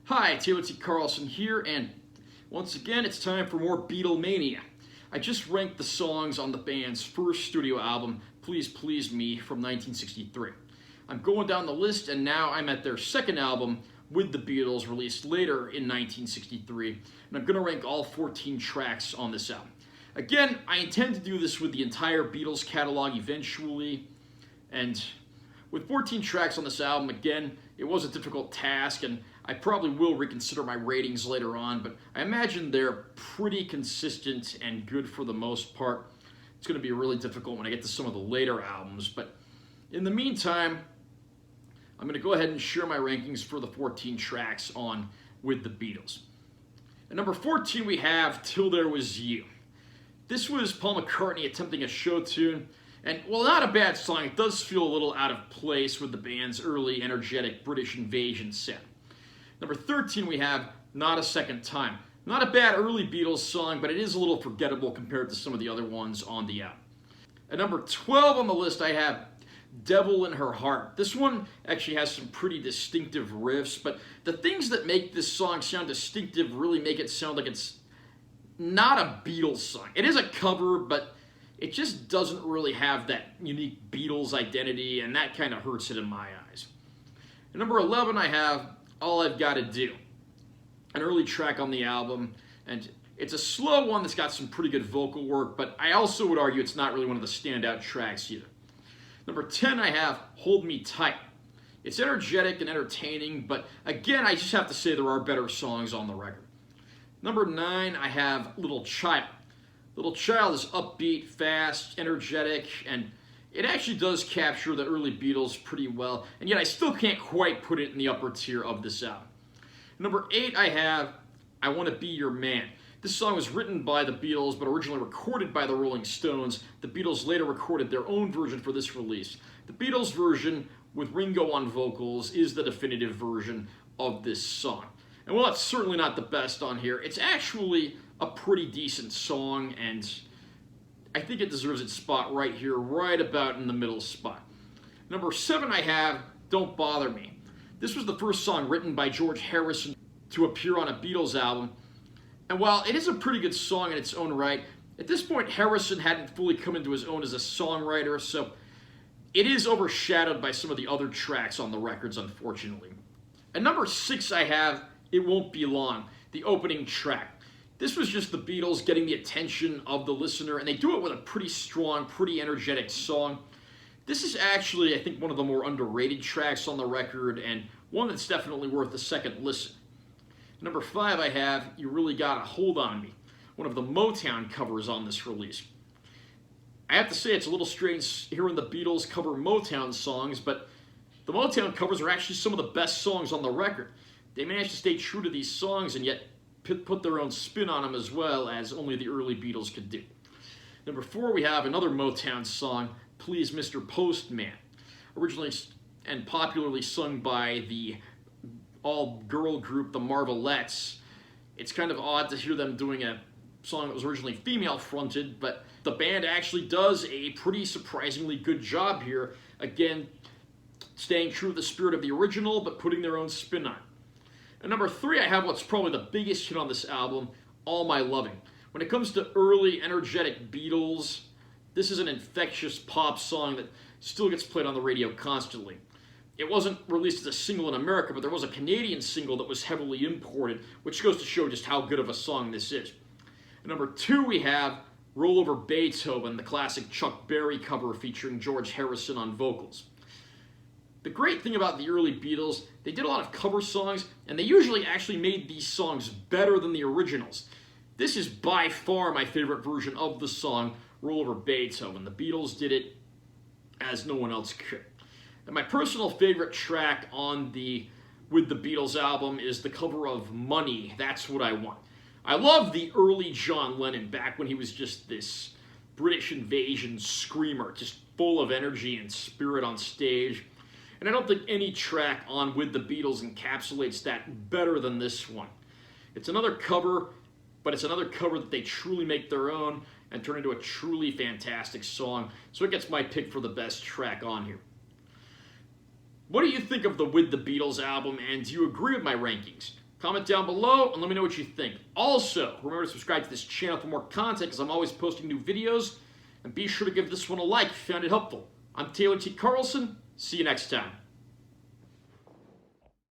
Hi, Taylor T. Carlson here, and once again, it's time for more Beatlemania. I just ranked the songs on the band's first studio album, Please Please Me, from 1963. I'm going down the list, and now I'm at their second album, With the Beatles, released later in 1963, and I'm going to rank all 14 tracks on this album. Again, I intend to do this with the entire Beatles catalog eventually, and with 14 tracks on this album, again, it was a difficult task, and I probably will reconsider my ratings later on, but I imagine they're pretty consistent and good for the most part. It's going to be really difficult when I get to some of the later albums, but in the meantime, I'm going to go ahead and share my rankings for the 14 tracks on With the Beatles. At number 14, we have Till There Was You. This was Paul McCartney attempting a show tune, and while not a bad song, it does feel a little out of place with the band's early, energetic British invasion sound. Number 13, we have Not a Second Time. Not a bad early Beatles song, but it is a little forgettable compared to some of the other ones on the album. At number 12 on the list, I have Devil in Her Heart. This one actually has some pretty distinctive riffs, but the things that make this song sound distinctive really make it sound like it's not a Beatles song. It is a cover, but it just doesn't really have that unique Beatles identity, and that kind of hurts it in my eyes. At number 11, I have All I've Gotta Do, an early track on the album, and it's a slow one that's got some pretty good vocal work, but I also would argue it's not really one of the standout tracks either. Number 10, I have Hold Me Tight. It's energetic and entertaining, but again, I just have to say there are better songs on the record. Number 9, I have Little Child. Little Child is upbeat, fast, energetic, and it actually does capture the early Beatles pretty well, and yet I still can't quite put it in the upper tier of this album. Number 8, I have I Want to Be Your Man. This song was written by the Beatles, but originally recorded by the Rolling Stones. The Beatles later recorded their own version for this release. The Beatles version, with Ringo on vocals, is the definitive version of this song. And while it's certainly not the best on here, it's actually a pretty decent song, and I think it deserves its spot right here, right about in the middle spot. Number 7, I have Don't Bother Me. This was the first song written by George Harrison to appear on a Beatles album, and while it is a pretty good song in its own right, at this point Harrison hadn't fully come into his own as a songwriter, so it is overshadowed by some of the other tracks on the records, unfortunately. At number 6, I have It Won't Be Long, the opening track. This was just the Beatles getting the attention of the listener, and they do it with a pretty strong, pretty energetic song. This is actually, I think, one of the more underrated tracks on the record, and one that's definitely worth a second listen. Number 5, I have You Really Got a Hold on Me, one of the Motown covers on this release. I have to say it's a little strange hearing the Beatles cover Motown songs, but the Motown covers are actually some of the best songs on the record. They managed to stay true to these songs and yet put their own spin on them as well, as only the early Beatles could do. Number 4, we have another Motown song, Please Mr Postman, originally and popularly sung by the all-girl group the Marvelettes. It's kind of odd to hear them doing a song that was originally female-fronted, but the band actually does a pretty surprisingly good job here, again, staying true to the spirit of the original, but putting their own spin on it. At number 3, I have what's probably the biggest hit on this album, All My Loving. When it comes to early, energetic Beatles, this is an infectious pop song that still gets played on the radio constantly. It wasn't released as a single in America, but there was a Canadian single that was heavily imported, which goes to show just how good of a song this is. At number 2, we have Roll Over Beethoven, the classic Chuck Berry cover featuring George Harrison on vocals. The great thing about the early Beatles, they did a lot of cover songs, and they usually actually made these songs better than the originals. This is by far my favorite version of the song, Roll Over Beethoven. The Beatles did it as no one else could. And my personal favorite track on the With the Beatles album is the cover of Money, That's What I Want. I love the early John Lennon, back when he was just this British invasion screamer, just full of energy and spirit on stage. And I don't think any track on With the Beatles encapsulates that better than this one. It's another cover, but it's another cover that they truly make their own and turn into a truly fantastic song. So it gets my pick for the best track on here. What do you think of the With the Beatles album, and do you agree with my rankings? Comment down below and let me know what you think. Also, remember to subscribe to this channel for more content because I'm always posting new videos. And be sure to give this one a like if you found it helpful. I'm Taylor T. Carlson. See you next time.